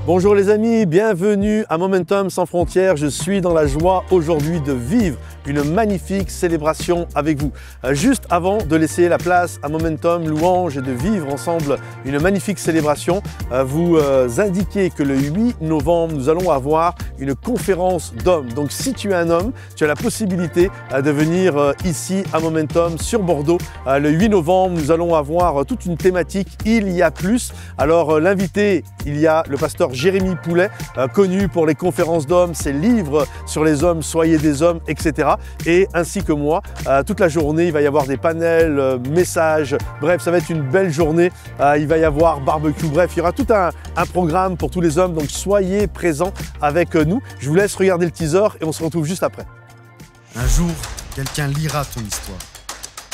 Bonjour les amis, bienvenue à Momentum sans frontières. Je suis dans la joie aujourd'hui de vivre une magnifique célébration avec vous. Juste avant de laisser la place à Momentum Louange et de vivre ensemble une magnifique célébration, vous indiquez que le 8 novembre, nous allons avoir une conférence d'hommes. Donc si tu es un homme, tu as la possibilité de venir ici à Momentum sur Bordeaux. Le 8 novembre, nous allons avoir toute une thématique « Il y a plus ». Alors l'invité, il y a le pasteur Jérémy Poulet, connu pour les conférences d'hommes, ses livres sur les hommes, Soyez des hommes, etc. Et ainsi que moi, toute la journée, il va y avoir des panels, messages, bref, ça va être une belle journée. Il va y avoir barbecue, bref, il y aura tout un programme pour tous les hommes, donc soyez présents avec nous. Je vous laisse regarder le teaser et on se retrouve juste après. Un jour, quelqu'un lira ton histoire.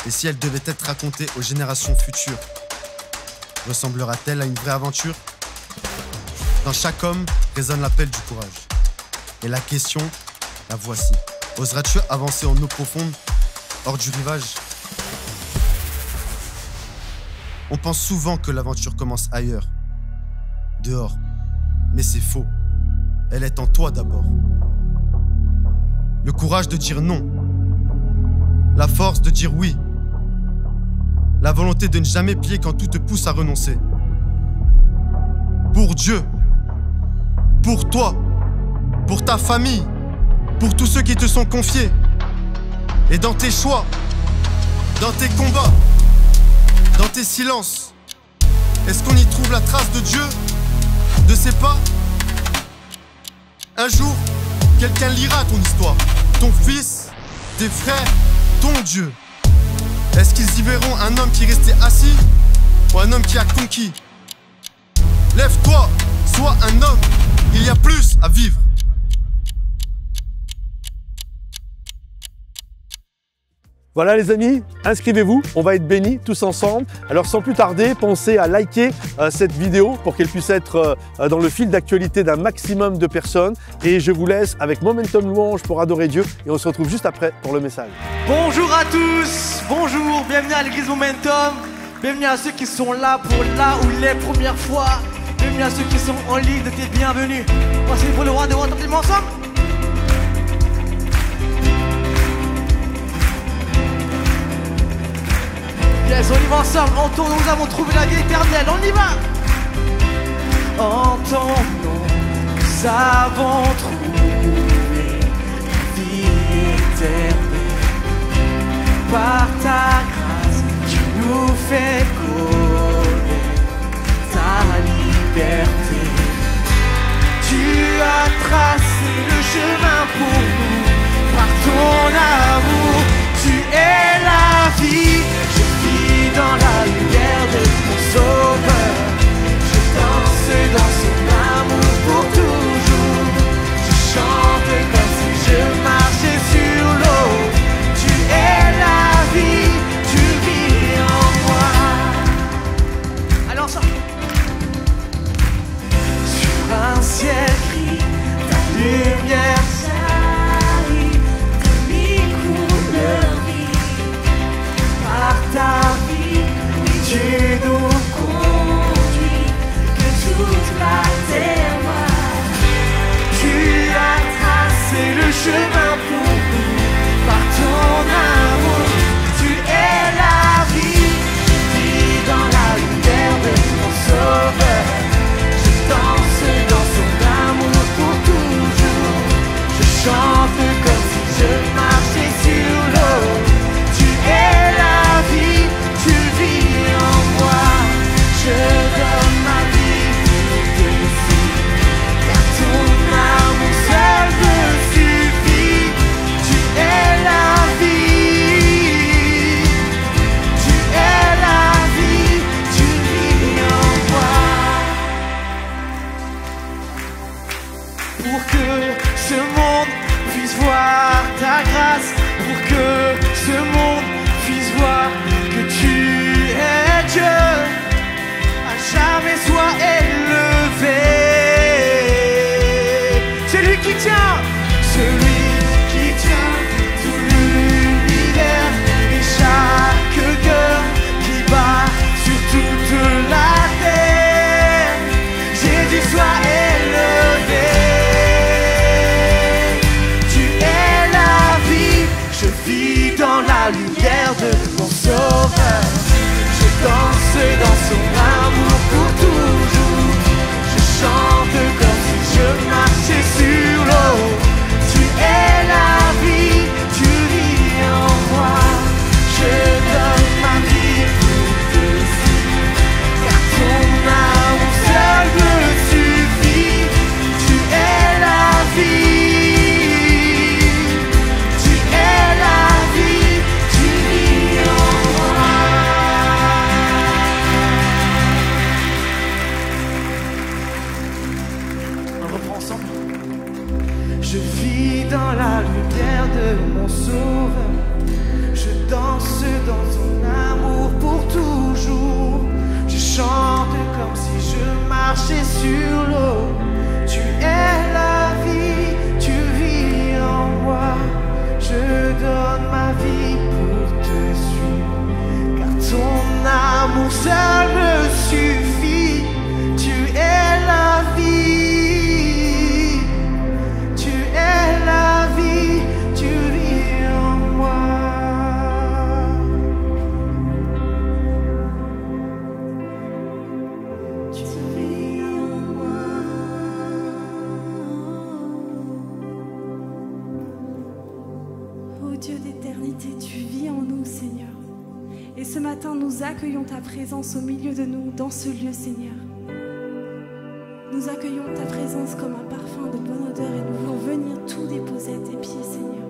Et si elle devait être racontée aux générations futures, ressemblera-t-elle à une vraie aventure ? Dans chaque homme résonne l'appel du courage. Et la question, la voici. Oseras-tu avancer en eau profonde, hors du rivage ? On pense souvent que l'aventure commence ailleurs, dehors. Mais c'est faux. Elle est en toi d'abord. Le courage de dire non. La force de dire oui. La volonté de ne jamais plier quand tout te pousse à renoncer. Pour Dieu. Pour toi, pour ta famille, pour tous ceux qui te sont confiés. Et dans tes choix, dans tes combats, dans tes silences, est-ce qu'on y trouve la trace de Dieu, de ses pas ? Un jour, quelqu'un lira ton histoire, ton fils, tes frères, ton Dieu. Est-ce qu'ils y verront un homme qui restait assis ou un homme qui a conquis ? Lève-toi, sois un homme. Il y a plus à vivre. Voilà les amis, inscrivez-vous, on va être bénis tous ensemble. Alors sans plus tarder, pensez à liker cette vidéo pour qu'elle puisse être dans le fil d'actualité d'un maximum de personnes. Et je vous laisse avec Momentum Louange pour adorer Dieu et on se retrouve juste après pour le message. Bonjour à tous, bonjour, bienvenue à l'église Momentum. Bienvenue à ceux qui sont là pour là ou les premières fois. Bienvenue à ceux qui sont en ligne, de tes bienvenus. Voici pour le roi des rois, on ensemble. Yes, on y va ensemble, en ton nom nous avons trouvé la vie éternelle, on y va. En ton nom nous avons trouvé la vie éternelle. Par ta grâce, tu nous fais connaître ta liberté. Tu as tracé le chemin pour nous, par ton amour, tu es la vie. Je vis dans la lumière de mon sauveur, je danse dans son amour pour toujours. Je chante comme si je marchais sur l'eau. Tu es la vie, tu vis en moi. Alors ça. Sur un ciel gris, ta lumière s'allume. vis dans la lumière de mon sauveur. Je danse dans son amour pour toujours. Je chante comme si je marchais sur l'eau. Tu es la vie, tu vis en moi. Je donne ma vie pour te suivre, car ton amour seul me suffit. Tu es la vie, tu es la vie, tu vis en moi. On reprend ensemble. Je vis dans la lumière de mon sauveur. Je danse dans son amour pour toujours. Je chante comme si je marchais sur l'eau. Tu es la vie, tu vis en moi. Je donne ma vie pour te suivre, car ton amour seul me suffit. Tu es la vie, tu es la vie, tu vis en moi. Tu vis en moi. Ô Dieu d'éternité, tu vis en nous, Seigneur. Et ce matin, nous accueillons ta présence au milieu de nous, dans ce lieu, Seigneur. Nous accueillons ta présence comme un parfum de bonne odeur et nous voulons venir tout déposer à tes pieds, Seigneur.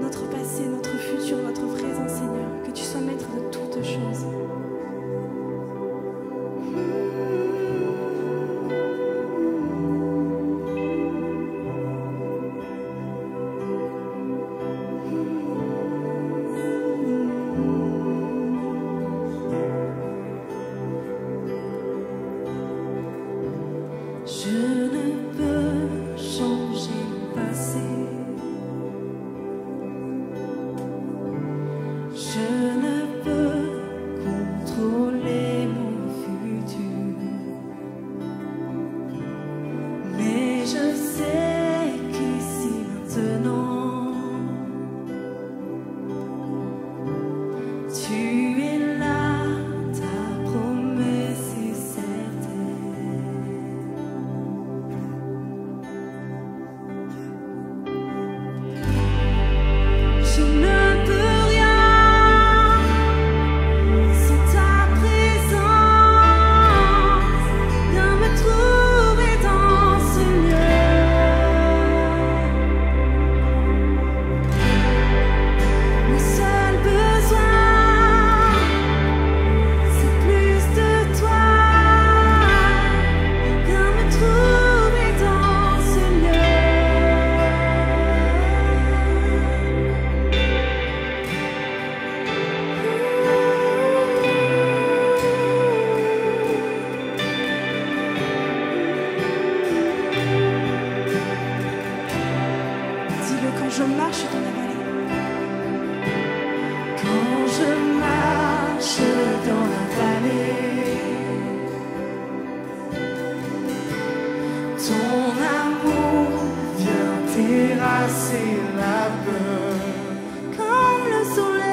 Notre passé, notre futur, notre présent, Seigneur. Que tu sois maître de toutes choses. Je ne peux changer le passé. Je ne peux contrôler mon futur. Mais je sais qu'ici maintenant, tu es là, ta promesse est certaine. Je ne peux rien sans ta présence. Viens me trouver dans ce lieu. Mon seul besoin, c'est plus de toi. Viens me trouver dans ce lieu. Dis-le quand je marche dans la vallée. Quand je marche dans la vallée, ton amour vient terrasser la peur. Comme le soleil,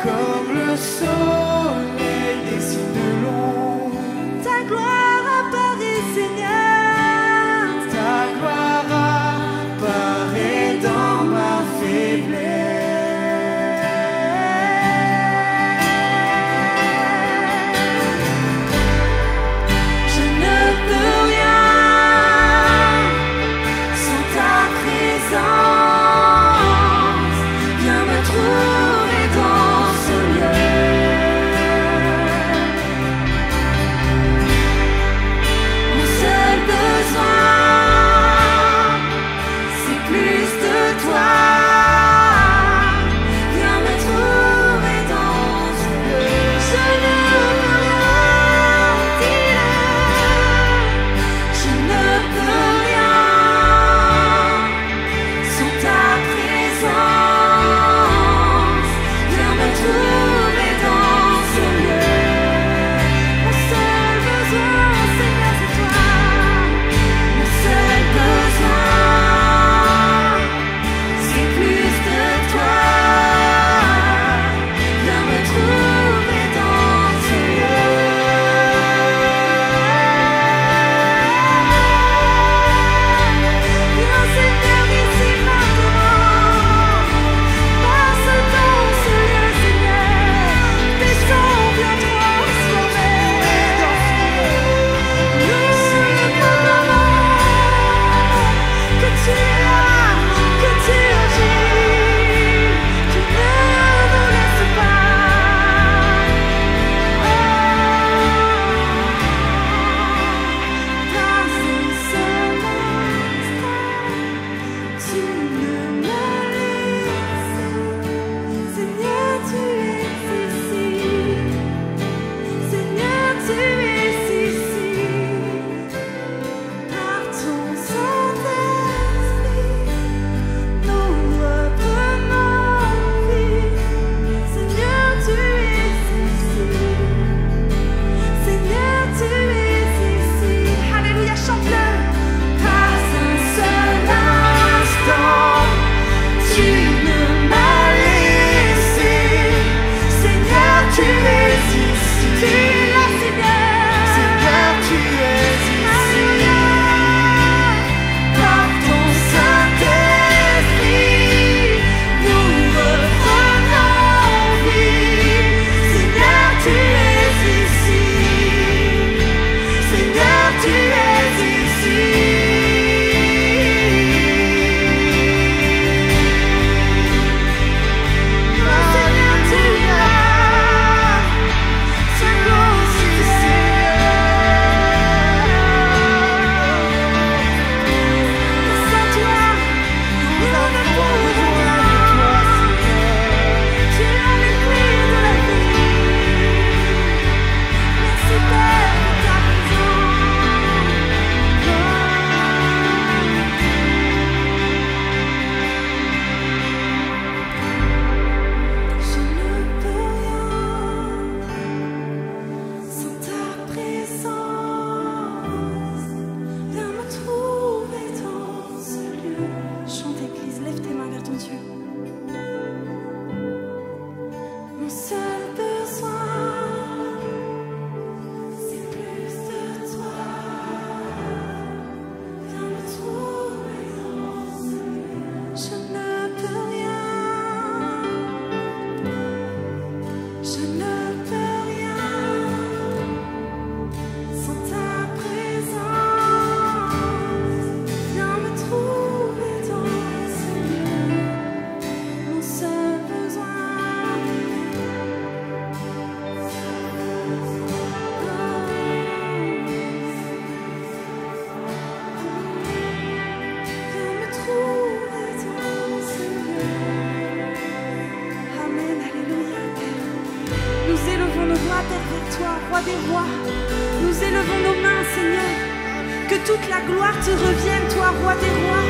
Comme le soleil dessine l'ombre, ta gloire apparaît, Seigneur. ta gloire apparaît dans ma faiblesse. Je ne peux rien sans ta présence. ton Dieu. Mon seul besoin, c'est plus de toi. Viens me trouver dans ce lieu. Je ne peux rien. Je ne peux rien sans ta présence. Viens me trouver dans ce lieu. Mon seul besoin. Viens me trouver dans ce lieu. Amen, alléluia, Père. Nous élevons nos voix, Père, vers toi, Roi des rois. Nous élevons nos mains, Seigneur. Que toute la gloire te revienne, toi, Roi des rois.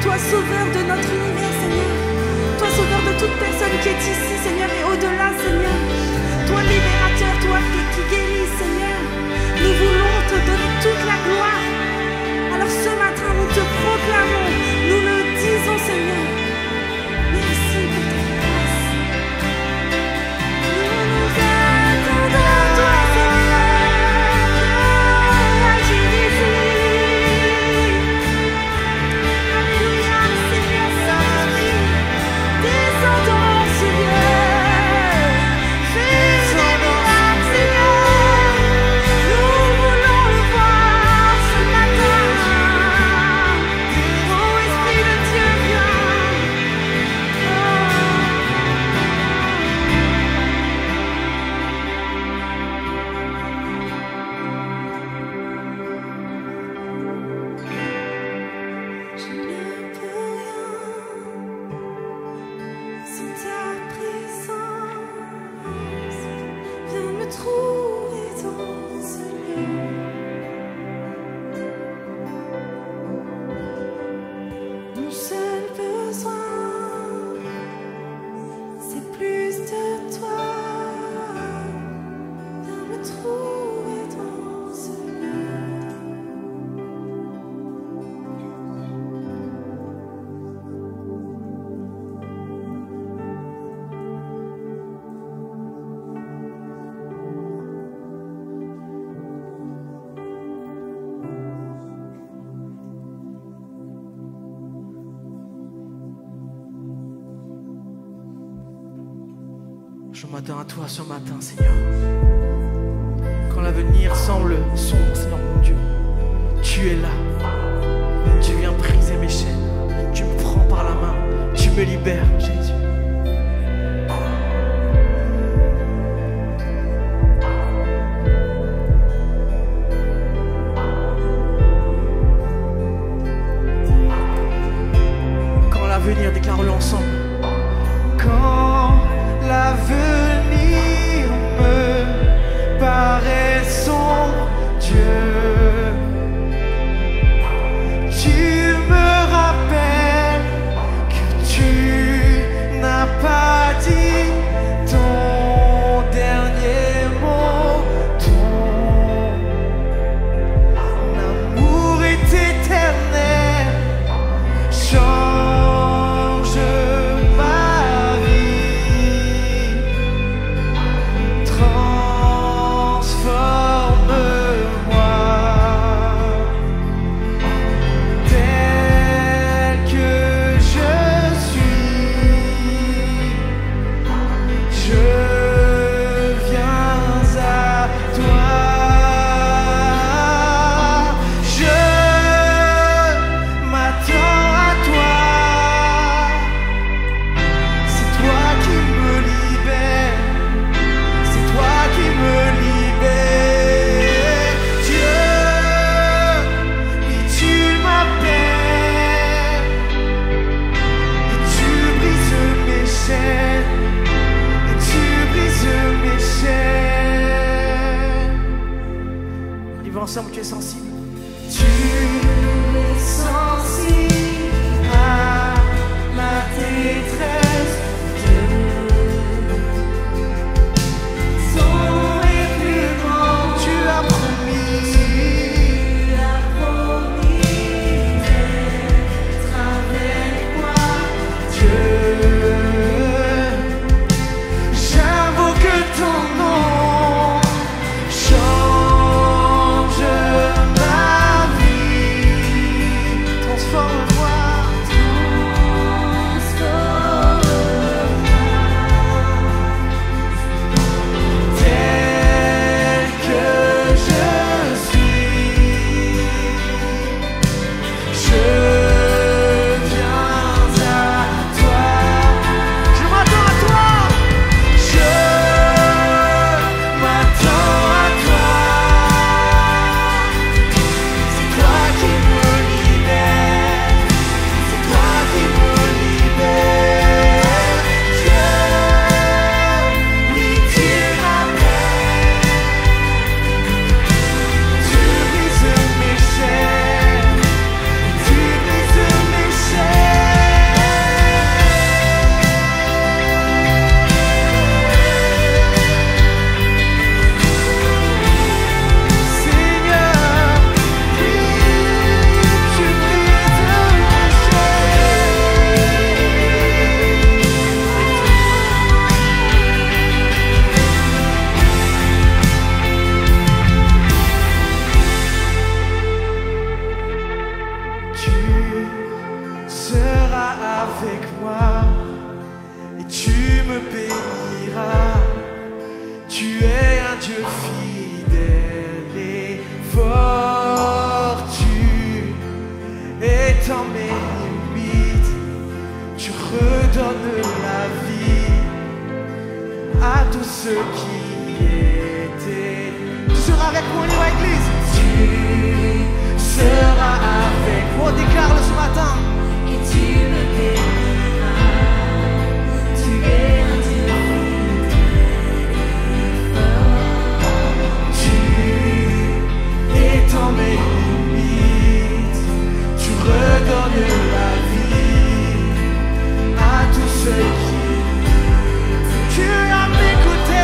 Toi, sauveur de notre univers, Seigneur. Toi, sauveur de toute personne qui est ici, Seigneur, et au-delà, Seigneur. Toi, libérateur, toi qui guéris, Seigneur. Nous voulons te donner toute la gloire. Alors ce matin, nous te proclamons, nous le disons, Seigneur. Merci pour ta grâce. Nous nous attendons, toi, Seigneur. Agis ici. Alléluia, Seigneur, Saint-Esprit. Descends dans ce lieu. Fais des miracles, Seigneur. Nous voulons le voir ce matin. Oh, Esprit de Dieu, viens. Je ne peux rien sans ta présence. Viens me trouver dans ce lieu. Mon seul besoin, c'est plus de toi. Viens me trouver dans ce lieu. Je m'attends à toi ce matin, Seigneur. Quand l'avenir semble sombre, Seigneur mon Dieu, tu es là. Tu viens briser mes chaînes. Tu me prends par la main. Tu me libères, Jésus. Quand l'avenir, déclare-le ensemble. Quand l'avenir me paraît sombre, Dieu, tu me rappelles que tu n'as pas dit ton dernier mot. Ton amour est éternel. Change ma vie, transforme-moi tel que je suis. Je viens à toi. Je m'attends à toi. C'est toi qui me libère. C'est toi qui me libère. Dieu, oui, tu m'appelles. Et tu brises mes chaînes. Et tu brises mes chaînes. On y va ensemble, tu es sensible. Tu es sensible à ma détresse. Son est plus grand. Tu as promis d'être avec moi. Dieu tu me béniras. Tu es un Dieu fidèle et fort. Tu étends mes limites, tu redonnes la vie à tous ceux qui étaient. Tu seras avec moi, Liwa Église. Tu seras avec moi. On déclare ce matin. Et tu me béniras. Tu es un Dieu fidèle et fort. Tu étends mes limites, tu redonnes la vie à tous ceux qui tu as m'écouté.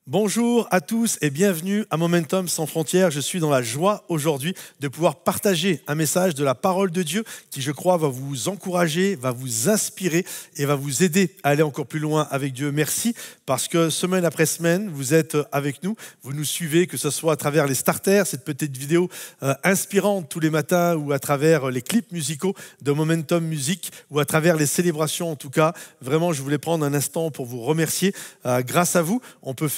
Bonjour à tous et bienvenue à Momentum sans frontières. Je suis dans la joie aujourd'hui de pouvoir partager un message de la parole de Dieu qui, je crois, va vous encourager, va vous inspirer et va vous aider à aller encore plus loin avec Dieu. Merci parce que semaine après semaine, vous êtes avec nous, vous nous suivez, que ce soit à travers les starters, cette petite vidéo inspirante tous les matins, ou à travers les clips musicaux de Momentum Music, ou à travers les célébrations en tout cas. Vraiment, je voulais prendre un instant pour vous remercier. Grâce à vous, on peut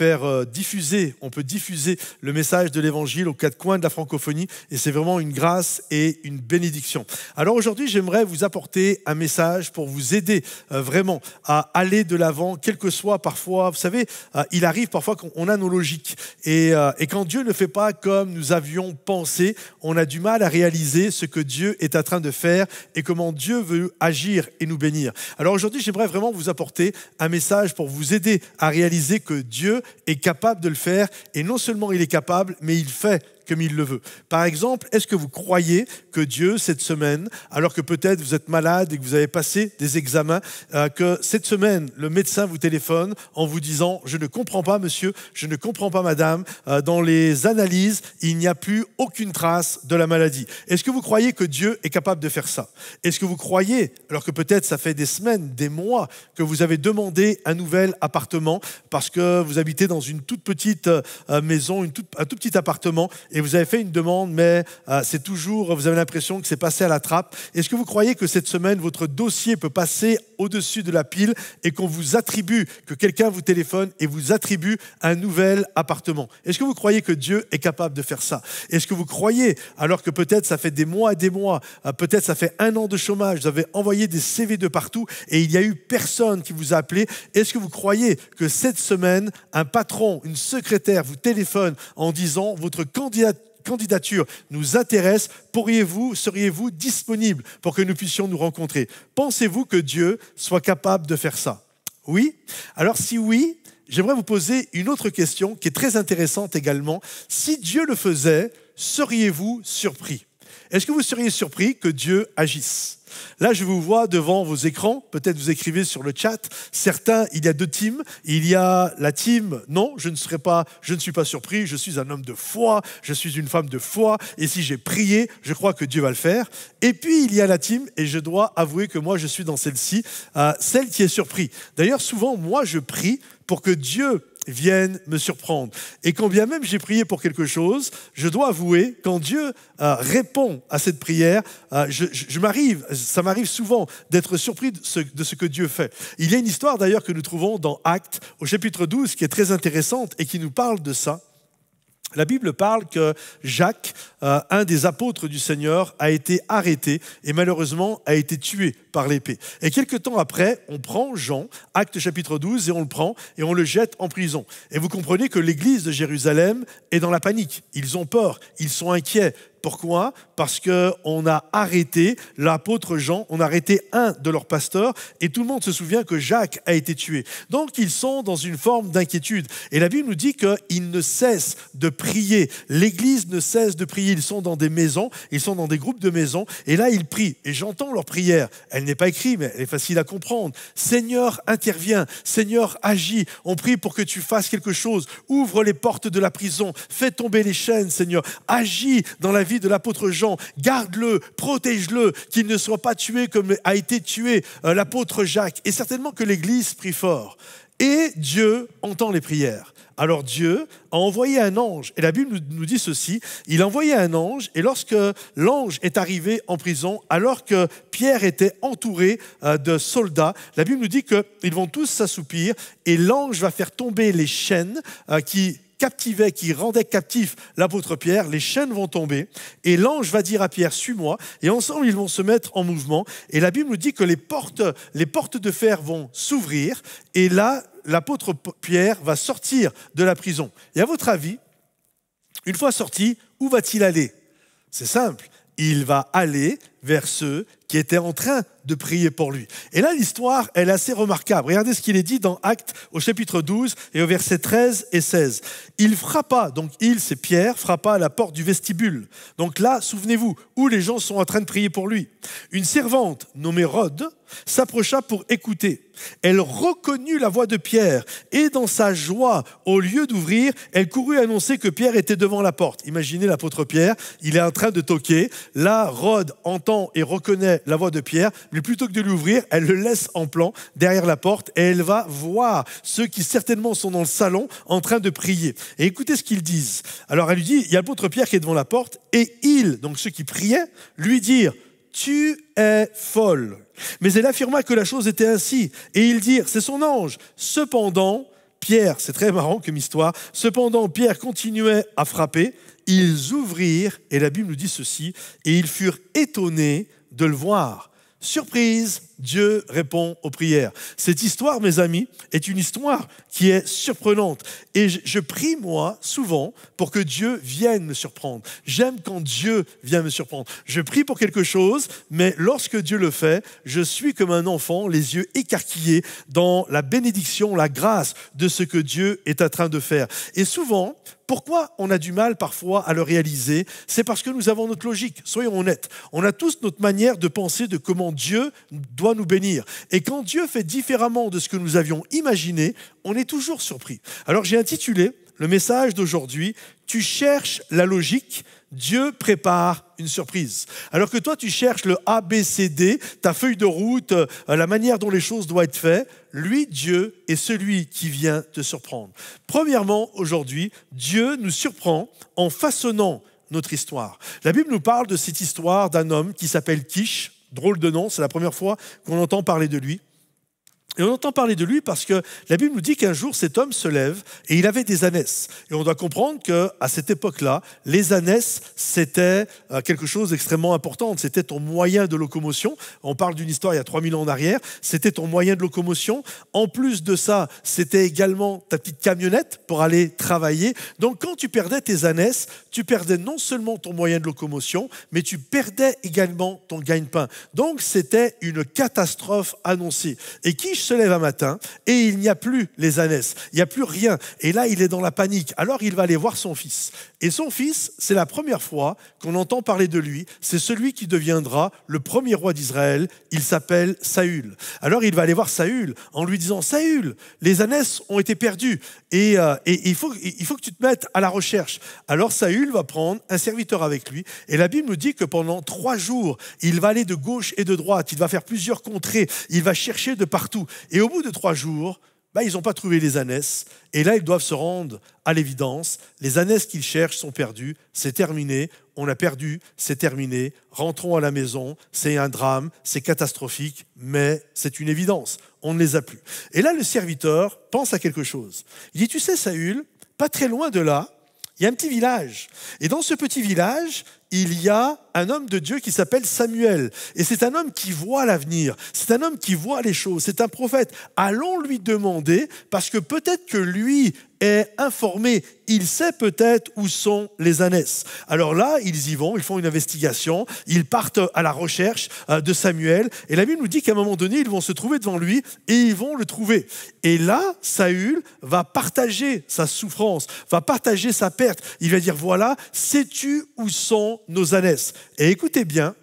diffuser le message de l'Évangile aux quatre coins de la francophonie, et c'est vraiment une grâce et une bénédiction. Alors aujourd'hui, j'aimerais vous apporter un message pour vous aider vraiment à aller de l'avant, quel que soit parfois, vous savez, il arrive parfois qu'on a nos logiques, et quand Dieu ne fait pas comme nous avions pensé, on a du mal à réaliser ce que Dieu est en train de faire et comment Dieu veut agir et nous bénir. Alors aujourd'hui, j'aimerais vraiment vous apporter un message pour vous aider à réaliser que Dieu est capable de le faire, et non seulement il est capable, mais il fait comme il le veut. Par exemple, est-ce que vous croyez que Dieu, cette semaine, alors que peut-être vous êtes malade et que vous avez passé des examens, que cette semaine, le médecin vous téléphone en vous disant « Je ne comprends pas, monsieur, je ne comprends pas, madame, dans les analyses, il n'y a plus aucune trace de la maladie. » Est-ce que vous croyez que Dieu est capable de faire ça? Est-ce que vous croyez, alors que peut-être ça fait des semaines, des mois, que vous avez demandé un nouvel appartement parce que vous habitez dans une toute petite maison, un tout petit appartement, et vous avez fait une demande, mais c'est toujours, vous avez l'impression que c'est passé à la trappe. Est-ce que vous croyez que cette semaine, votre dossier peut passer au-dessus de la pile et qu'on vous attribue, que quelqu'un vous téléphone et vous attribue un nouvel appartement? Est-ce que vous croyez que Dieu est capable de faire ça? Est-ce que vous croyez, alors que peut-être ça fait des mois et des mois, peut-être ça fait 1 an de chômage, vous avez envoyé des CV de partout et il n'y a eu personne qui vous a appelé, est-ce que vous croyez que cette semaine, un patron, une secrétaire vous téléphone en disant votre candidature candidature nous intéresse. Seriez-vous disponible pour que nous puissions nous rencontrer? Pensez-vous que Dieu soit capable de faire ça? Oui? Alors si oui, j'aimerais vous poser une autre question qui est très intéressante également. Si Dieu le faisait, seriez-vous surpris? Est-ce que vous seriez surpris que Dieu agisse? Là, je vous vois devant vos écrans. Peut-être vous écrivez sur le chat. Certains, il y a deux teams. Il y a la team, non, je ne suis pas surpris. Je suis un homme de foi. Je suis une femme de foi. Et si j'ai prié, je crois que Dieu va le faire. Et puis, il y a la team, et je dois avouer que moi, je suis dans celle-ci, celle qui est surpris. D'ailleurs, souvent, moi, je prie pour que Dieu viennent me surprendre. Et quand bien même j'ai prié pour quelque chose, je dois avouer, quand Dieu répond à cette prière, ça m'arrive souvent d'être surpris de ce que Dieu fait. Il y a une histoire d'ailleurs que nous trouvons dans Actes, au chapitre 12, qui est très intéressante et qui nous parle de ça. La Bible parle que Jacques, un des apôtres du Seigneur, a été arrêté et malheureusement a été tué par l'épée. Et quelque temps après, on prend Jean, Actes chapitre 12, et on le prend et on le jette en prison. Et vous comprenez que l'église de Jérusalem est dans la panique. Ils ont peur, ils sont inquiets. Pourquoi? Parce qu'on a arrêté l'apôtre Jean, on a arrêté un de leurs pasteurs et tout le monde se souvient que Jacques a été tué. Donc ils sont dans une forme d'inquiétude. Et la Bible nous dit qu'ils ne cessent de prier. L'église ne cesse de prier. Ils sont dans des maisons, ils sont dans des groupes de maisons et là ils prient. Et j'entends leur prière. Elle n'est pas écrite mais elle est facile à comprendre. Seigneur, interviens. Seigneur, agis. On prie pour que tu fasses quelque chose. Ouvre les portes de la prison. Fais tomber les chaînes, Seigneur. Agis dans la vie de l'apôtre Jean, garde-le, protège-le, qu'il ne soit pas tué comme a été tué l'apôtre Jacques. Et certainement que l'Église prie fort. Et Dieu entend les prières. Alors Dieu a envoyé un ange, et la Bible nous dit ceci, il a envoyé un ange, et lorsque l'ange est arrivé en prison, alors que Pierre était entouré de soldats, la Bible nous dit qu'ils vont tous s'assoupir, et l'ange va faire tomber les chaînes qui rendait captif l'apôtre Pierre, les chaînes vont tomber et l'ange va dire à Pierre, suis-moi, et ensemble ils vont se mettre en mouvement et la Bible nous dit que les portes de fer vont s'ouvrir et là, l'apôtre Pierre va sortir de la prison. Et à votre avis, une fois sorti, où va-t-il aller? C'est simple, il va aller vers ceux qui étaient en train de prier pour lui. Et là, l'histoire, elle est assez remarquable. Regardez ce qu'il est dit dans Actes, au chapitre 12, et au verset 13 et 16. Il frappa, donc c'est Pierre, frappa à la porte du vestibule. Donc là, souvenez-vous, où les gens sont en train de prier pour lui. Une servante nommée Rhode s'approcha pour écouter. Elle reconnut la voix de Pierre, et dans sa joie, au lieu d'ouvrir, elle courut annoncer que Pierre était devant la porte. Imaginez l'apôtre Pierre, il est en train de toquer. Là, Rhode entend et reconnaît la voix de Pierre, mais plutôt que de l'ouvrir, elle le laisse en plan derrière la porte et elle va voir ceux qui certainement sont dans le salon en train de prier. Et écoutez ce qu'ils disent. Alors elle lui dit, il y a l'apôtre Pierre qui est devant la porte et ils, donc ceux qui priaient, lui dirent, tu es folle. Mais elle affirma que la chose était ainsi et ils dirent, c'est son ange. Cependant, Pierre, c'est très marrant comme histoire, cependant Pierre continuait à frapper. Ils ouvrirent, et la Bible nous dit ceci, et ils furent étonnés de le voir. Surprise, Dieu répond aux prières. Cette histoire, mes amis, est une histoire qui est surprenante. Et je prie, moi, souvent, pour que Dieu vienne me surprendre. J'aime quand Dieu vient me surprendre. Je prie pour quelque chose, mais lorsque Dieu le fait, je suis comme un enfant, les yeux écarquillés dans la bénédiction, la grâce de ce que Dieu est en train de faire. Et souvent, pourquoi on a du mal parfois à le réaliser? C'est parce que nous avons notre logique. Soyons honnêtes. On a tous notre manière de penser de comment Dieu doit nous bénir. Et quand Dieu fait différemment de ce que nous avions imaginé, on est toujours surpris. Alors j'ai intitulé le message d'aujourd'hui « Tu cherches la logique, Dieu prépare une surprise ». Alors que toi, tu cherches le A, B, C, D, ta feuille de route, la manière dont les choses doivent être faites, lui, Dieu, est celui qui vient te surprendre. Premièrement, aujourd'hui, Dieu nous surprend en façonnant notre histoire. La Bible nous parle de cette histoire d'un homme qui s'appelle Kish, drôle de nom, c'est la première fois qu'on entend parler de lui. Et on entend parler de lui parce que la Bible nous dit qu'un jour, cet homme se lève et il avait des ânesses. Et on doit comprendre qu'à cette époque-là, les ânesses, c'était quelque chose d'extrêmement important. C'était ton moyen de locomotion. On parle d'une histoire il y a 3000 ans en arrière. C'était ton moyen de locomotion. En plus de ça, c'était également ta petite camionnette pour aller travailler. Donc, quand tu perdais tes ânesses, tu perdais non seulement ton moyen de locomotion, mais tu perdais également ton gagne-pain. Donc, c'était une catastrophe annoncée. Et qui se lève un matin et il n'y a plus les ânesses, il n'y a plus rien. Et là, il est dans la panique. Alors, il va aller voir son fils. Et son fils, c'est la première fois qu'on entend parler de lui. C'est celui qui deviendra le premier roi d'Israël. Il s'appelle Saül. Alors, il va aller voir Saül en lui disant « Saül, les ânesses ont été perdues et il faut que tu te mettes à la recherche. » Alors, Saül va prendre un serviteur avec lui. Et la Bible nous dit que pendant 3 jours, il va aller de gauche et de droite. Il va faire plusieurs contrées. Il va chercher de partout. Et au bout de 3 jours, ils n'ont pas trouvé les ânesses. Et là, ils doivent se rendre à l'évidence. Les ânesses qu'ils cherchent sont perdues. C'est terminé. On a perdu. C'est terminé. Rentrons à la maison. C'est un drame. C'est catastrophique. Mais c'est une évidence. On ne les a plus. Et là, le serviteur pense à quelque chose. Il dit, tu sais, Saül, pas très loin de là, il y a un petit village. Et dans ce petit village, il y a un homme de Dieu qui s'appelle Samuel. Et c'est un homme qui voit l'avenir. C'est un homme qui voit les choses. C'est un prophète. Allons lui demander, parce que peut-être que lui est informé. Il sait peut-être où sont les ânesses. Alors là, ils y vont, ils font une investigation. Ils partent à la recherche de Samuel. Et la Bible nous dit qu'à un moment donné, ils vont se trouver devant lui et ils vont le trouver. Et là, Saül va partager sa souffrance, va partager sa perte. Il va dire, voilà, sais-tu où sont nos ânesses? Et écoutez bien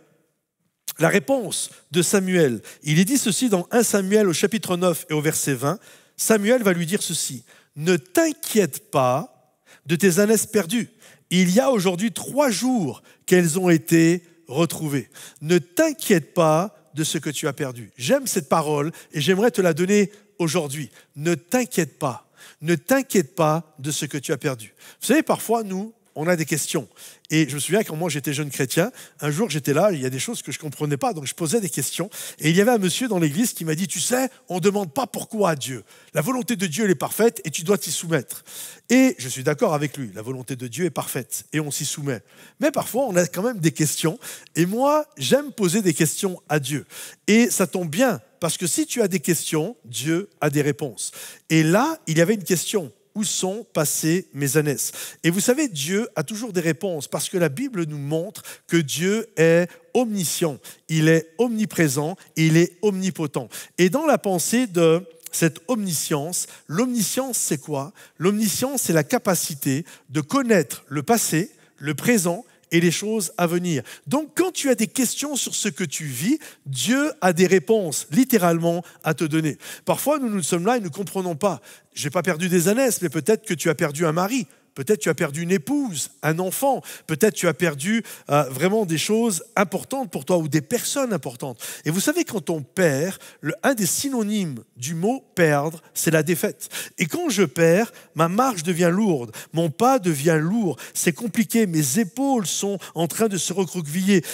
la réponse de Samuel. Il est dit ceci dans 1 Samuel au chapitre 9 et au verset 20. Samuel va lui dire ceci. Ne t'inquiète pas de tes ânesses perdues. Il y a aujourd'hui 3 jours qu'elles ont été retrouvées. Ne t'inquiète pas de ce que tu as perdu. J'aime cette parole et j'aimerais te la donner aujourd'hui. Ne t'inquiète pas. Ne t'inquiète pas de ce que tu as perdu. Vous savez, parfois, nous, on a des questions. Et je me souviens quand moi j'étais jeune chrétien, un jour j'étais là, il y a des choses que je ne comprenais pas, donc je posais des questions. Et il y avait un monsieur dans l'église qui m'a dit, tu sais, on ne demande pas pourquoi à Dieu. La volonté de Dieu, elle est parfaite et tu dois t'y soumettre. Et je suis d'accord avec lui, la volonté de Dieu est parfaite et on s'y soumet. Mais parfois, on a quand même des questions. Et moi, j'aime poser des questions à Dieu. Et ça tombe bien, parce que si tu as des questions, Dieu a des réponses. Et là, il y avait une question. Où sont passées mes ânesses? Et vous savez, Dieu a toujours des réponses parce que la Bible nous montre que Dieu est omniscient, il est omniprésent et il est omnipotent. Et dans la pensée de cette omniscience, l'omniscience c'est quoi? L'omniscience c'est la capacité de connaître le passé, le présent et les choses à venir. Donc, quand tu as des questions sur ce que tu vis, Dieu a des réponses, littéralement, à te donner. Parfois, nous sommes là et nous ne comprenons pas. Je n'ai pas perdu des ânesses, mais peut-être que tu as perdu un mari. Peut-être tu as perdu une épouse, un enfant. Peut-être tu as perdu vraiment des choses importantes pour toi ou des personnes importantes. Et vous savez, quand on perd, un des synonymes du mot « perdre », c'est la défaite. Et quand je perds, ma marche devient lourde, mon pas devient lourd, c'est compliqué, mes épaules sont en train de se recroqueviller.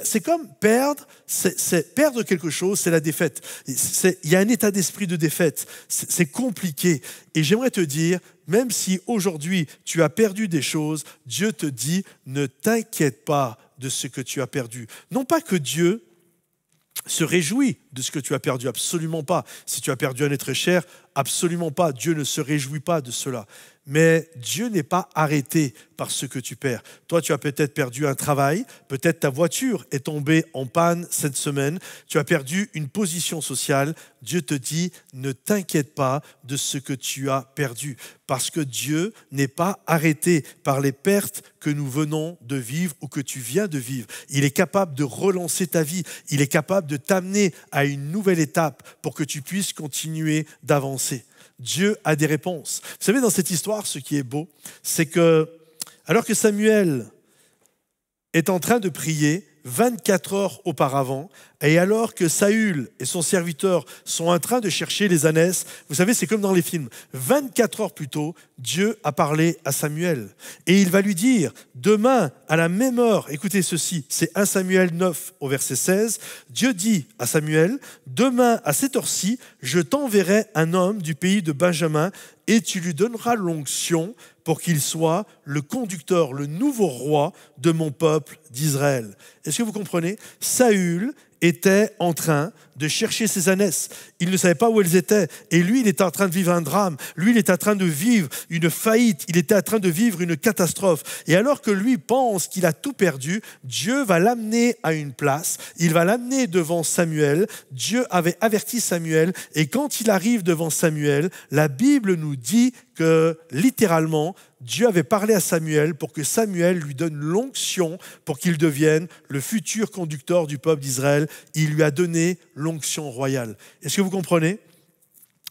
C'est comme perdre, c'est perdre quelque chose, c'est la défaite. Il y a un état d'esprit de défaite, c'est compliqué. Et j'aimerais te dire, même si aujourd'hui tu as perdu des choses, Dieu te dit, ne t'inquiète pas de ce que tu as perdu. Non pas que Dieu se réjouit de ce que tu as perdu, absolument pas. Si tu as perdu un être cher, absolument pas. Dieu ne se réjouit pas de cela. Mais Dieu n'est pas arrêté par ce que tu perds. Toi, tu as peut-être perdu un travail, peut-être ta voiture est tombée en panne cette semaine, tu as perdu une position sociale. Dieu te dit, ne t'inquiète pas de ce que tu as perdu, parce que Dieu n'est pas arrêté par les pertes que nous venons de vivre ou que tu viens de vivre. Il est capable de relancer ta vie, il est capable de t'amener à une nouvelle étape pour que tu puisses continuer d'avancer. Dieu a des réponses. Vous savez, dans cette histoire, ce qui est beau, c'est que, alors que Samuel est en train de prier, 24 heures auparavant, Et alors que Saül et son serviteur sont en train de chercher les ânesses, vous savez, c'est comme dans les films. 24 heures plus tôt, Dieu a parlé à Samuel. Et il va lui dire, demain, à la même heure, écoutez ceci, c'est 1 Samuel 9 au verset 16, Dieu dit à Samuel, demain à cette heure-ci, je t'enverrai un homme du pays de Benjamin et tu lui donneras l'onction pour qu'il soit le conducteur, le nouveau roi de mon peuple d'Israël. Est-ce que vous comprenez? Saül était en train de chercher ses ânesses. Il ne savait pas où elles étaient. Et lui, il était en train de vivre un drame. Lui, il était en train de vivre une faillite. Il était en train de vivre une catastrophe. Et alors que lui pense qu'il a tout perdu, Dieu va l'amener à une place. Il va l'amener devant Samuel. Dieu avait averti Samuel. Et quand il arrive devant Samuel, la Bible nous dit que littéralement, Dieu avait parlé à Samuel pour que Samuel lui donne l'onction pour qu'il devienne le futur conducteur du peuple d'Israël. Il lui a donné l'onction royale. Est-ce que vous comprenez?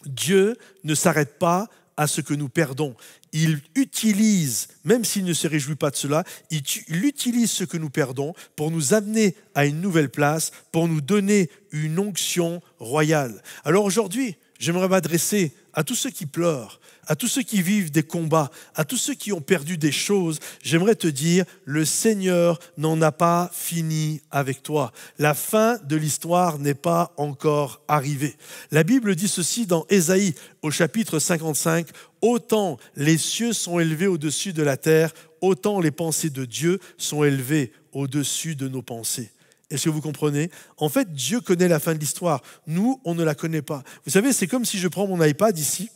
Dieu ne s'arrête pas à ce que nous perdons. Il utilise, même s'il ne se réjouit pas de cela, il utilise ce que nous perdons pour nous amener à une nouvelle place, pour nous donner une onction royale. Alors aujourd'hui, j'aimerais m'adresser à tous ceux qui pleurent, à tous ceux qui vivent des combats, à tous ceux qui ont perdu des choses. J'aimerais te dire, le Seigneur n'en a pas fini avec toi. La fin de l'histoire n'est pas encore arrivée. La Bible dit ceci dans Ésaïe au chapitre 55, « Autant les cieux sont élevés au-dessus de la terre, autant les pensées de Dieu sont élevées au-dessus de nos pensées. » Est-ce que vous comprenez? En fait, Dieu connaît la fin de l'histoire. Nous, on ne la connaît pas. Vous savez, c'est comme si je prends mon iPad ici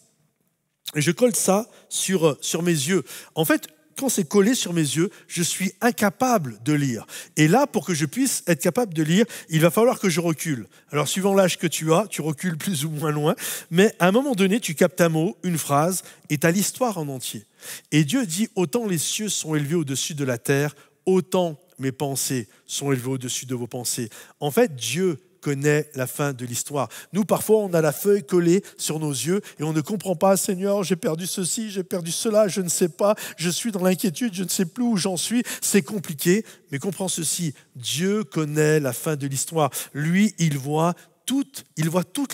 et je colle ça sur mes yeux. En fait, quand c'est collé sur mes yeux, je suis incapable de lire. Et là, pour que je puisse être capable de lire, il va falloir que je recule. Alors, suivant l'âge que tu as, tu recules plus ou moins loin. Mais à un moment donné, tu captes un mot, une phrase, et tu as l'histoire en entier. Et Dieu dit, autant les cieux sont élevés au-dessus de la terre, autant mes pensées sont élevées au-dessus de vos pensées. En fait, Dieu connaît la fin de l'histoire. Nous, parfois, on a la feuille collée sur nos yeux et on ne comprend pas, Seigneur, j'ai perdu ceci, j'ai perdu cela, je ne sais pas, je suis dans l'inquiétude, je ne sais plus où j'en suis, c'est compliqué. Mais comprends ceci, Dieu connaît la fin de l'histoire. Lui, il voit toute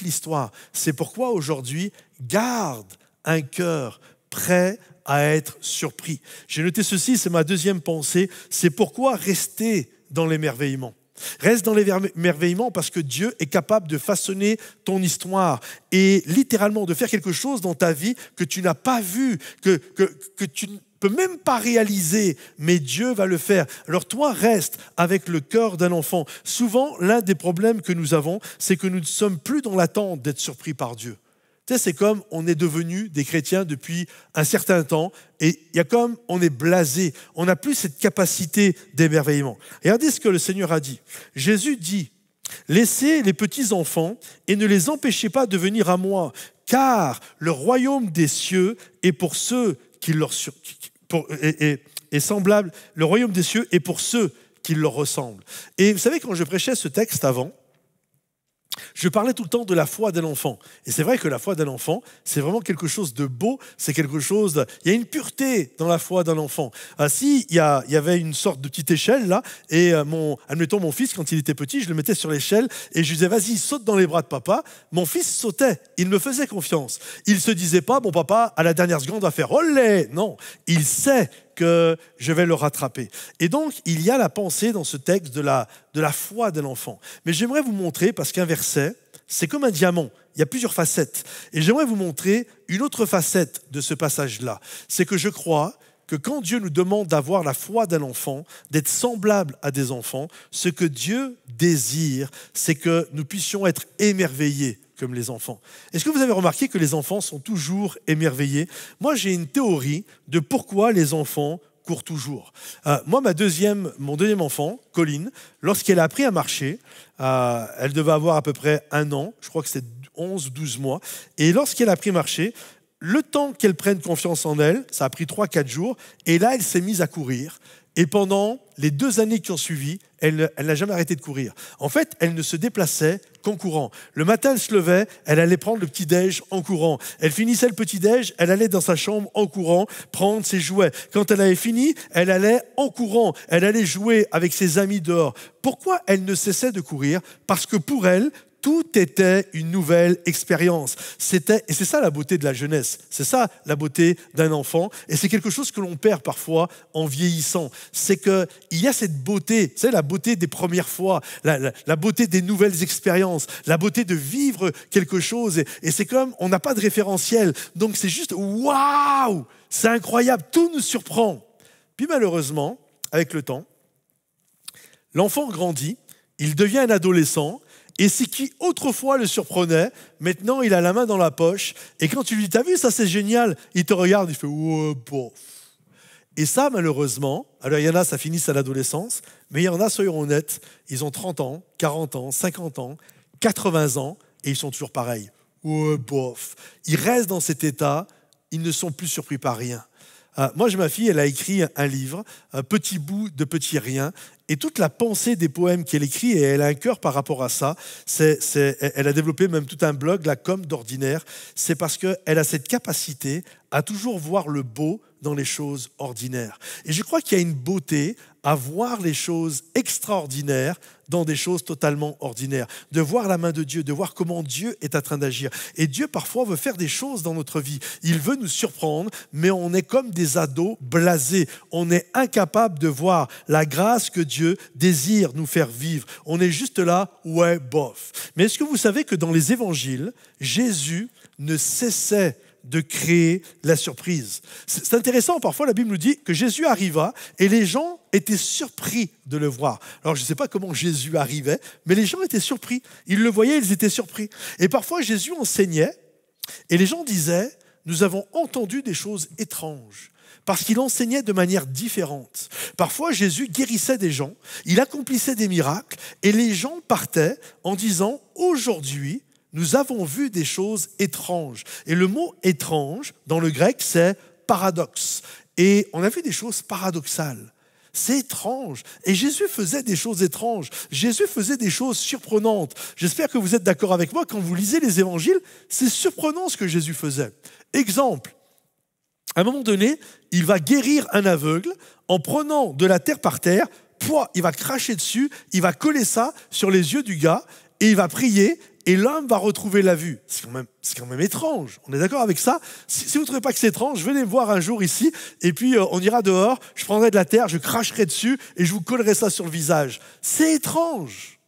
l'histoire. C'est pourquoi aujourd'hui, garde un cœur prêt à être surpris. J'ai noté ceci, c'est ma deuxième pensée, c'est pourquoi rester dans l'émerveillement. Reste dans l'émerveillement parce que Dieu est capable de façonner ton histoire et littéralement de faire quelque chose dans ta vie que tu n'as pas vu, que tu ne peux même pas réaliser, mais Dieu va le faire. Alors toi, reste avec le cœur d'un enfant. Souvent, l'un des problèmes que nous avons, c'est que nous ne sommes plus dans l'attente d'être surpris par Dieu. Tu sais, c'est comme on est devenus des chrétiens depuis un certain temps et il y a comme on est blasé. On n'a plus cette capacité d'émerveillement. Et regardez ce que le Seigneur a dit. Jésus dit, « Laissez les petits enfants et ne les empêchez pas de venir à moi, car le royaume des cieux est pour ceux qui leur est semblable. Le royaume des cieux est pour ceux qui leur ressemblent. » Et vous savez, quand je prêchais ce texte avant, je parlais tout le temps de la foi d'un enfant. Et c'est vrai que la foi d'un enfant, c'est vraiment quelque chose de beau, c'est quelque chose... Il y a une pureté dans la foi d'un enfant. Il y avait une sorte de petite échelle là, et admettons mon fils, quand il était petit, je le mettais sur l'échelle et je lui disais, vas-y, saute dans les bras de papa. Mon fils sautait, il me faisait confiance. Il ne se disait pas, bon papa, à la dernière seconde, va faire olé. Non, il sait que je vais le rattraper. Et donc, il y a la pensée dans ce texte de la foi d'un enfant. Mais j'aimerais vous montrer, parce qu'un verset, c'est comme un diamant, il y a plusieurs facettes. Et j'aimerais vous montrer une autre facette de ce passage-là. C'est que je crois que quand Dieu nous demande d'avoir la foi d'un enfant, d'être semblable à des enfants, ce que Dieu désire, c'est que nous puissions être émerveillés comme les enfants. Est-ce que vous avez remarqué que les enfants sont toujours émerveillés? Moi, j'ai une théorie de pourquoi les enfants courent toujours. Moi, mon deuxième enfant, Colline, lorsqu'elle a appris à marcher, elle devait avoir à peu près 1 an, je crois que c'est 11 ou 12 mois, et lorsqu'elle a appris à marcher, le temps qu'elle prenne confiance en elle, ça a pris 3-4 jours, et là, elle s'est mise à courir. Et pendant les 2 années qui ont suivi, elle n'a jamais arrêté de courir. En fait, elle ne se déplaçait qu'en courant. Le matin, elle se levait, elle allait prendre le petit-déj en courant. Elle finissait le petit-déj, elle allait dans sa chambre en courant, prendre ses jouets. Quand elle avait fini, elle allait en courant. Elle allait jouer avec ses amis dehors. Pourquoi elle ne cessait de courir? Parce que pour elle, tout était une nouvelle expérience. Et c'est ça la beauté de la jeunesse. C'est ça la beauté d'un enfant. Et c'est quelque chose que l'on perd parfois en vieillissant. C'est qu'il y a cette beauté, c'est la beauté des premières fois, la beauté des nouvelles expériences, la beauté de vivre quelque chose. Et c'est comme, on n'a pas de référentiel. Donc c'est juste, waouh, c'est incroyable, tout nous surprend. Puis malheureusement, avec le temps, l'enfant grandit, il devient un adolescent. Et ce qui autrefois le surprenait, maintenant il a la main dans la poche. Et quand tu lui dis, t'as vu, ça c'est génial, il te regarde, il fait, ouais, bof. Et ça, malheureusement, alors il y en a, ça finit à l'adolescence, mais il y en a, soyons honnêtes, ils ont 30 ans, 40 ans, 50 ans, 80 ans, et ils sont toujours pareils. Ouais, bof. Ils restent dans cet état, ils ne sont plus surpris par rien. Moi, ma fille, elle a écrit un livre, un petit bout de petit rien, et toute la pensée des poèmes qu'elle écrit, et elle a un cœur par rapport à ça, elle a développé même tout un blog, la com d'ordinaire, c'est parce qu'elle a cette capacité à toujours voir le beau dans les choses ordinaires. Et je crois qu'il y a une beauté à voir les choses extraordinaires dans des choses totalement ordinaires, de voir la main de Dieu, de voir comment Dieu est en train d'agir. Et Dieu, parfois, veut faire des choses dans notre vie. Il veut nous surprendre, mais on est comme des ados blasés. On est incapable de voir la grâce que Dieu désire nous faire vivre. On est juste là, ouais, bof. Mais est-ce que vous savez que dans les évangiles, Jésus ne cessait de créer la surprise? C'est intéressant, parfois la Bible nous dit que Jésus arriva et les gens étaient surpris de le voir. Alors je ne sais pas comment Jésus arrivait, mais les gens étaient surpris. Ils le voyaient, ils étaient surpris. Et parfois Jésus enseignait et les gens disaient, nous avons entendu des choses étranges. Parce qu'il enseignait de manière différente. Parfois, Jésus guérissait des gens, il accomplissait des miracles et les gens partaient en disant, aujourd'hui, nous avons vu des choses étranges. Et le mot « étrange », dans le grec, c'est « paradoxe ». Et on a vu des choses paradoxales. C'est étrange. Et Jésus faisait des choses étranges. Jésus faisait des choses surprenantes. J'espère que vous êtes d'accord avec moi. Quand vous lisez les évangiles, c'est surprenant ce que Jésus faisait. Exemple, à un moment donné, il va guérir un aveugle en prenant de la terre par terre. Il va cracher dessus, il va coller ça sur les yeux du gars et il va prier. Et l'homme va retrouver la vue. C'est quand même étrange. On est d'accord avec ça? Si vous ne trouvez pas que c'est étrange, venez me voir un jour ici, et puis on ira dehors, je prendrai de la terre, je cracherai dessus, et je vous collerai ça sur le visage. C'est étrange.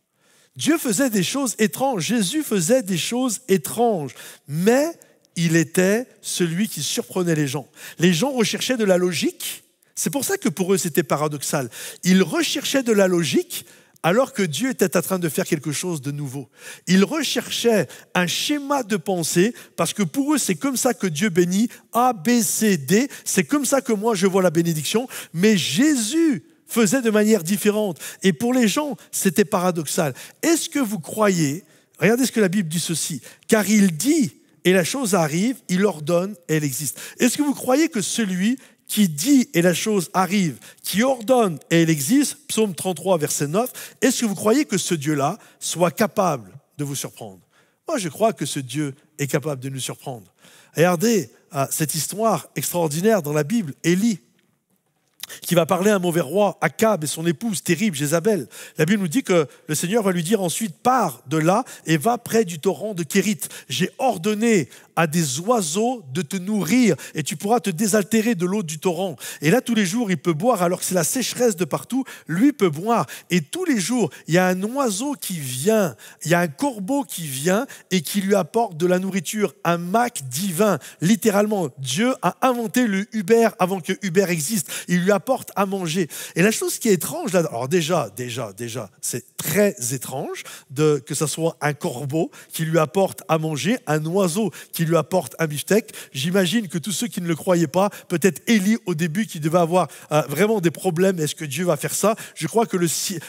Dieu faisait des choses étranges. Jésus faisait des choses étranges. Mais il était celui qui surprenait les gens. Les gens recherchaient de la logique. C'est pour ça que pour eux, c'était paradoxal. Ils recherchaient de la logique, alors que Dieu était en train de faire quelque chose de nouveau. Ils recherchaient un schéma de pensée, parce que pour eux, c'est comme ça que Dieu bénit, A, B, C, D, c'est comme ça que moi je vois la bénédiction, mais Jésus faisait de manière différente. Et pour les gens, c'était paradoxal. Est-ce que vous croyez, regardez ce que la Bible dit ceci, car il dit, et la chose arrive, il ordonne, et elle existe. Est-ce que vous croyez que celui qui dit et la chose arrive, qui ordonne et elle existe, psaume 33, verset 9, est-ce que vous croyez que ce Dieu-là soit capable de vous surprendre? Moi, je crois que ce Dieu est capable de nous surprendre. Regardez cette histoire extraordinaire dans la Bible, Élie, qui va parler à un mauvais roi, Akab, et son épouse terrible, Jézabel. La Bible nous dit que le Seigneur va lui dire ensuite, pars de là et va près du torrent de Kérit. J'ai ordonné à des oiseaux de te nourrir et tu pourras te désaltérer de l'eau du torrent. Et là, tous les jours, il peut boire alors que c'est la sécheresse de partout. Lui peut boire. Et tous les jours, il y a un oiseau qui vient, il y a un corbeau qui vient et qui lui apporte de la nourriture, un mac divin. Littéralement, Dieu a inventé le Uber avant que Uber existe. Il lui apporte à manger. Et la chose qui est étrange, là, alors déjà, c'est très étrange que ce soit un corbeau qui lui apporte à manger, un oiseau qui lui apporte un beefsteak. J'imagine que tous ceux qui ne le croyaient pas, peut-être Élie au début qui devait avoir vraiment des problèmes, est-ce que Dieu va faire ça? Je crois que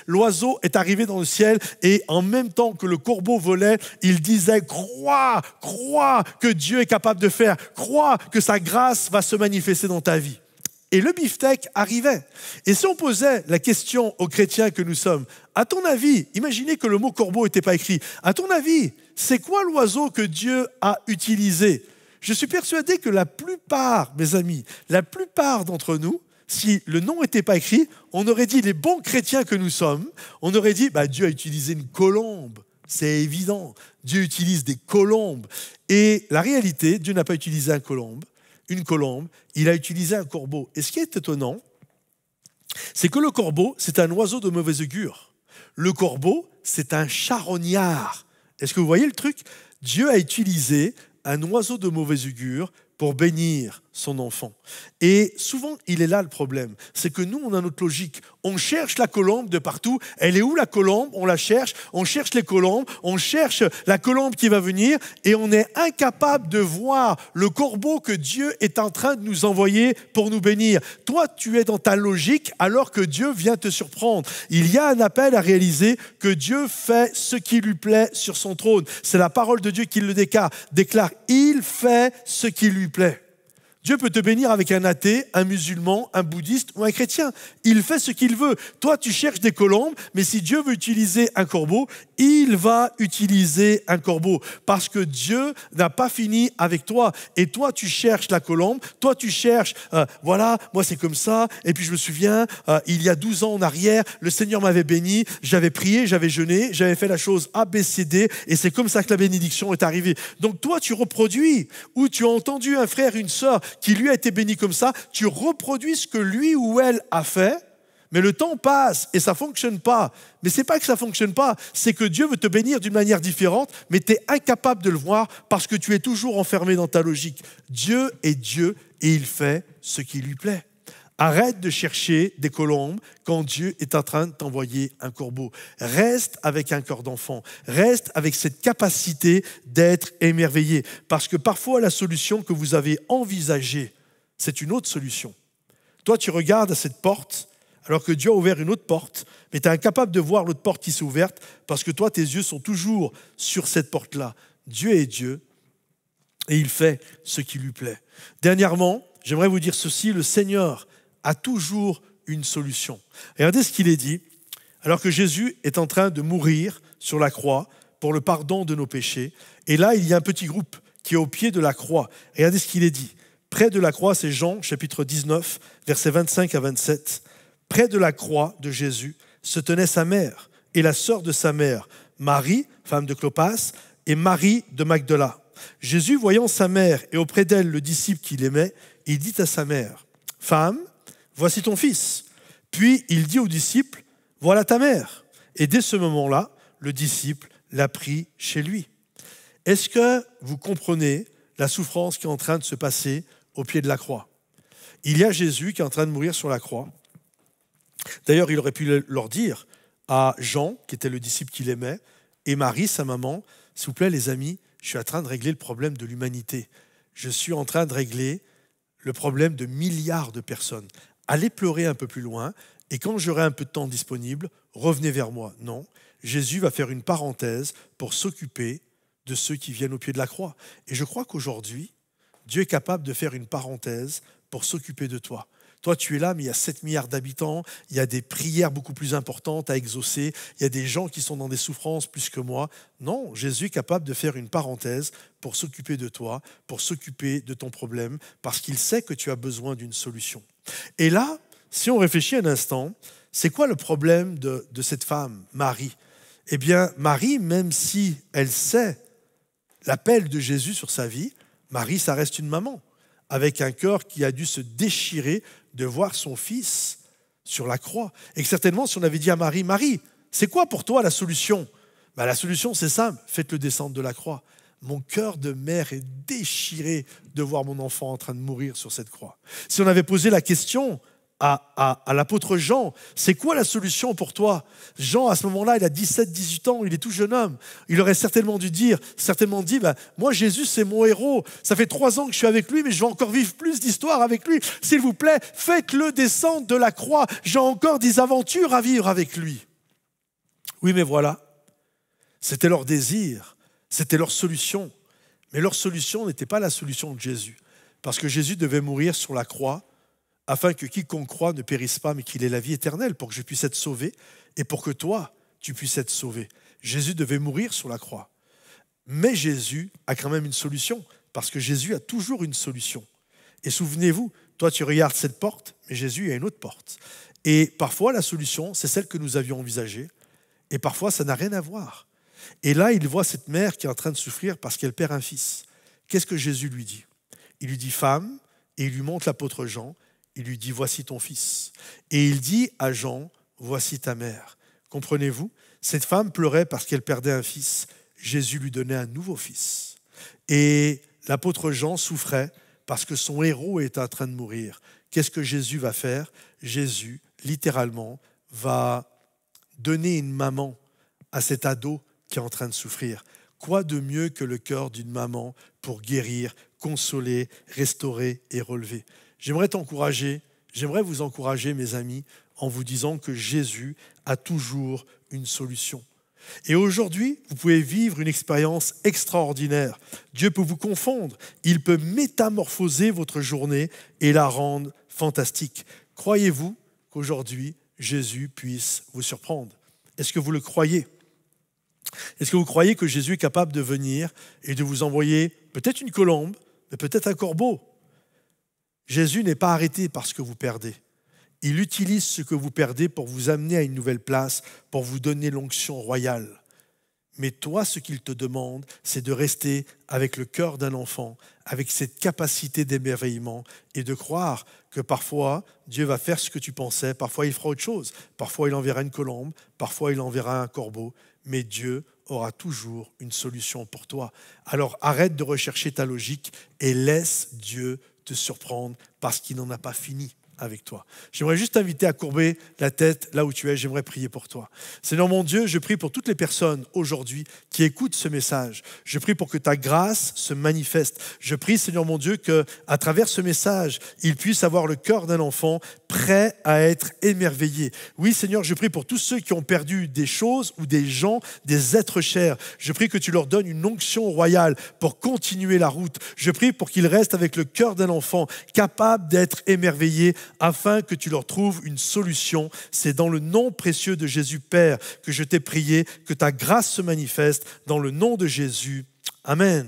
l'oiseau est arrivé dans le ciel et en même temps que le corbeau volait, il disait crois que Dieu est capable de faire, crois que sa grâce va se manifester dans ta vie. et le beefsteak arrivait. Et si on posait la question aux chrétiens que nous sommes, à ton avis, imaginez que le mot corbeau n'était pas écrit, à ton avis, c'est quoi l'oiseau que Dieu a utilisé? Je suis persuadé que la plupart, mes amis, la plupart d'entre nous, si le nom n'était pas écrit, on aurait dit, les bons chrétiens que nous sommes, on aurait dit, Dieu a utilisé une colombe. C'est évident, Dieu utilise des colombes. Et la réalité, Dieu n'a pas utilisé une colombe, il a utilisé un corbeau. Et ce qui est étonnant, c'est que le corbeau, c'est un oiseau de mauvais augure. Le corbeau, c'est un charognard. Est-ce que vous voyez le truc? Dieu a utilisé un oiseau de mauvais augure pour bénir son enfant. Et souvent, il est là le problème. C'est que nous, on a notre logique. On cherche la colombe de partout. Elle est où la colombe? On la cherche. On cherche les colombes. On cherche la colombe qui va venir. Et on est incapable de voir le corbeau que Dieu est en train de nous envoyer pour nous bénir. Toi, tu es dans ta logique alors que Dieu vient te surprendre. Il y a un appel à réaliser que Dieu fait ce qui lui plaît sur son trône. C'est la parole de Dieu qui le déclare. Il fait ce qui lui plaît. Dieu peut te bénir avec un athée, un musulman, un bouddhiste ou un chrétien. Il fait ce qu'il veut. Toi, tu cherches des colombes, mais si Dieu veut utiliser un corbeau, il va utiliser un corbeau. Parce que Dieu n'a pas fini avec toi. Et toi, tu cherches la colombe. Toi, tu cherches, moi c'est comme ça. Et puis je me souviens, il y a 12 ans en arrière, le Seigneur m'avait béni. J'avais prié, j'avais jeûné, j'avais fait la chose A, B, C, D. Et c'est comme ça que la bénédiction est arrivée. Donc toi, tu reproduis. Ou tu as entendu un frère, une sœur qui lui a été béni comme ça, tu reproduis ce que lui ou elle a fait, mais le temps passe et ça ne fonctionne pas. Mais ce n'est pas que ça ne fonctionne pas, c'est que Dieu veut te bénir d'une manière différente, mais tu es incapable de le voir parce que tu es toujours enfermé dans ta logique. Dieu est Dieu et il fait ce qui lui plaît. Arrête de chercher des colombes quand Dieu est en train de t'envoyer un corbeau. Reste avec un cœur d'enfant. Reste avec cette capacité d'être émerveillé. Parce que parfois, la solution que vous avez envisagée, c'est une autre solution. Toi, tu regardes à cette porte, alors que Dieu a ouvert une autre porte, mais tu es incapable de voir l'autre porte qui s'est ouverte, parce que toi, tes yeux sont toujours sur cette porte-là. Dieu est Dieu, et il fait ce qui lui plaît. Dernièrement, j'aimerais vous dire ceci, le Seigneur a toujours une solution. Regardez ce qu'il est dit, alors que Jésus est en train de mourir sur la croix pour le pardon de nos péchés. Et là, il y a un petit groupe qui est au pied de la croix. Regardez ce qu'il est dit. Près de la croix, c'est Jean, chapitre 19, versets 25 à 27. Près de la croix de Jésus se tenait sa mère et la sœur de sa mère, Marie, femme de Clopas, et Marie de Magdala. Jésus, voyant sa mère et auprès d'elle le disciple qu'il aimait, il dit à sa mère, « Femme, voici ton fils. » Puis il dit au disciple, « Voilà ta mère. » Et dès ce moment-là, le disciple l'a pris chez lui. Est-ce que vous comprenez la souffrance qui est en train de se passer au pied de la croix? Il y a Jésus qui est en train de mourir sur la croix. D'ailleurs, il aurait pu leur dire à Jean, qui était le disciple qu'il aimait, et Marie, sa maman, « S'il vous plaît, les amis, je suis en train de régler le problème de l'humanité. Je suis en train de régler le problème de milliards de personnes. Allez pleurer un peu plus loin, et quand j'aurai un peu de temps disponible, revenez vers moi. » Non, Jésus va faire une parenthèse pour s'occuper de ceux qui viennent au pied de la croix. Et je crois qu'aujourd'hui, Dieu est capable de faire une parenthèse pour s'occuper de toi. Toi, tu es là, mais il y a 7 milliards d'habitants, il y a des prières beaucoup plus importantes à exaucer, il y a des gens qui sont dans des souffrances plus que moi. Non, Jésus est capable de faire une parenthèse pour s'occuper de toi, pour s'occuper de ton problème, parce qu'il sait que tu as besoin d'une solution. Et là, si on réfléchit un instant, c'est quoi le problème de cette femme, Marie? Eh bien, Marie, même si elle sait l'appel de Jésus sur sa vie, Marie, ça reste une maman, avec un cœur qui a dû se déchirer de voir son fils sur la croix. Et que certainement, si on avait dit à Marie, « Marie, c'est quoi pour toi la solution ?» La solution, c'est simple, faites-le descendre de la croix. Mon cœur de mère est déchiré de voir mon enfant en train de mourir sur cette croix. Si on avait posé la question à l'apôtre Jean, c'est quoi la solution pour toi? Jean, à ce moment-là, il a 17-18 ans, il est tout jeune homme. Il aurait certainement dit, moi Jésus c'est mon héros, ça fait 3 ans que je suis avec lui, mais je vais encore vivre plus d'histoires avec lui. S'il vous plaît, faites-le descendre de la croix, j'ai encore des aventures à vivre avec lui. Oui, mais voilà, c'était leur désir, c'était leur solution. Mais leur solution n'était pas la solution de Jésus, parce que Jésus devait mourir sur la croix afin que quiconque croit ne périsse pas, mais qu'il ait la vie éternelle, pour que je puisse être sauvé et pour que toi, tu puisses être sauvé. Jésus devait mourir sur la croix. Mais Jésus a quand même une solution, parce que Jésus a toujours une solution. Et souvenez-vous, toi tu regardes cette porte, mais Jésus a une autre porte. Et parfois la solution, c'est celle que nous avions envisagée, et parfois ça n'a rien à voir. Et là, il voit cette mère qui est en train de souffrir parce qu'elle perd un fils. Qu'est-ce que Jésus lui dit? Il lui dit « Femme », et il lui montre l'apôtre Jean, il lui dit « Voici ton fils ». Et il dit à Jean « Voici ta mère ». Comprenez-vous? Cette femme pleurait parce qu'elle perdait un fils. Jésus lui donnait un nouveau fils. Et l'apôtre Jean souffrait parce que son héros est en train de mourir. Qu'est-ce que Jésus va faire? Jésus, littéralement, va donner une maman à cet ado qui est en train de souffrir. Quoi de mieux que le cœur d'une maman pour guérir, consoler, restaurer et relever? J'aimerais t'encourager, j'aimerais vous encourager, mes amis, en vous disant que Jésus a toujours une solution. Et aujourd'hui, vous pouvez vivre une expérience extraordinaire. Dieu peut vous confondre, il peut métamorphoser votre journée et la rendre fantastique. Croyez-vous qu'aujourd'hui, Jésus puisse vous surprendre? Est-ce que vous le croyez? Est-ce que vous croyez que Jésus est capable de venir et de vous envoyer peut-être une colombe, mais peut-être un corbeau? Jésus n'est pas arrêté par ce que vous perdez. Il utilise ce que vous perdez pour vous amener à une nouvelle place, pour vous donner l'onction royale. Mais toi, ce qu'il te demande, c'est de rester avec le cœur d'un enfant, avec cette capacité d'émerveillement et de croire que parfois, Dieu va faire ce que tu pensais, parfois il fera autre chose, parfois il enverra une colombe, parfois il enverra un corbeau, mais Dieu aura toujours une solution pour toi. Alors arrête de rechercher ta logique et laisse Dieu te surprendre parce qu'il n'en a pas fini avec toi. J'aimerais juste t'inviter à courber la tête là où tu es. J'aimerais prier pour toi. Seigneur mon Dieu, je prie pour toutes les personnes aujourd'hui qui écoutent ce message. Je prie pour que ta grâce se manifeste. Je prie, Seigneur mon Dieu, qu'à travers ce message, ils puissent avoir le cœur d'un enfant prêt à être émerveillé. Oui, Seigneur, je prie pour tous ceux qui ont perdu des choses ou des gens, des êtres chers. Je prie que tu leur donnes une onction royale pour continuer la route. Je prie pour qu'ils restent avec le cœur d'un enfant capable d'être émerveillé afin que tu leur trouves une solution. C'est dans le nom précieux de Jésus, Père, que je t'ai prié, que ta grâce se manifeste dans le nom de Jésus. Amen.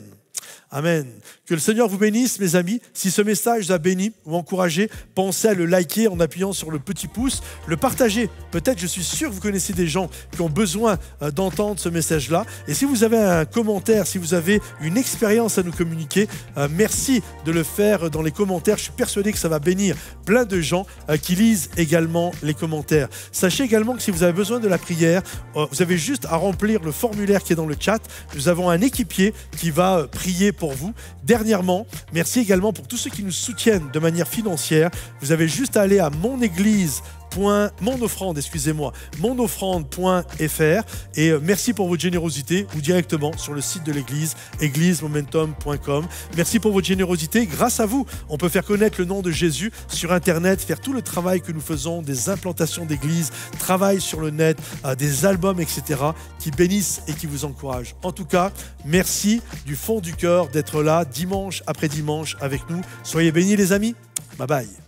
Amen. Que le Seigneur vous bénisse, mes amis. Si ce message vous a béni ou encouragé, pensez à le liker en appuyant sur le petit pouce, le partager. Peut-être, je suis sûr que vous connaissez des gens qui ont besoin d'entendre ce message-là. Et si vous avez un commentaire, si vous avez une expérience à nous communiquer, merci de le faire dans les commentaires. Je suis persuadé que ça va bénir plein de gens qui lisent également les commentaires. Sachez également que si vous avez besoin de la prière, vous avez juste à remplir le formulaire qui est dans le chat. Nous avons un équipier qui va prier pour vous. Dernièrement, merci également pour tous ceux qui nous soutiennent de manière financière. Vous avez juste à aller à monofrande.fr et merci pour votre générosité ou directement sur le site de l'église, églisemomentum.com. Merci pour votre générosité. Grâce à vous, on peut faire connaître le nom de Jésus sur Internet, faire tout le travail que nous faisons, des implantations d'églises, travail sur le net, des albums, etc., qui bénissent et qui vous encouragent. En tout cas, merci du fond du cœur d'être là dimanche après dimanche avec nous. Soyez bénis les amis. Bye bye.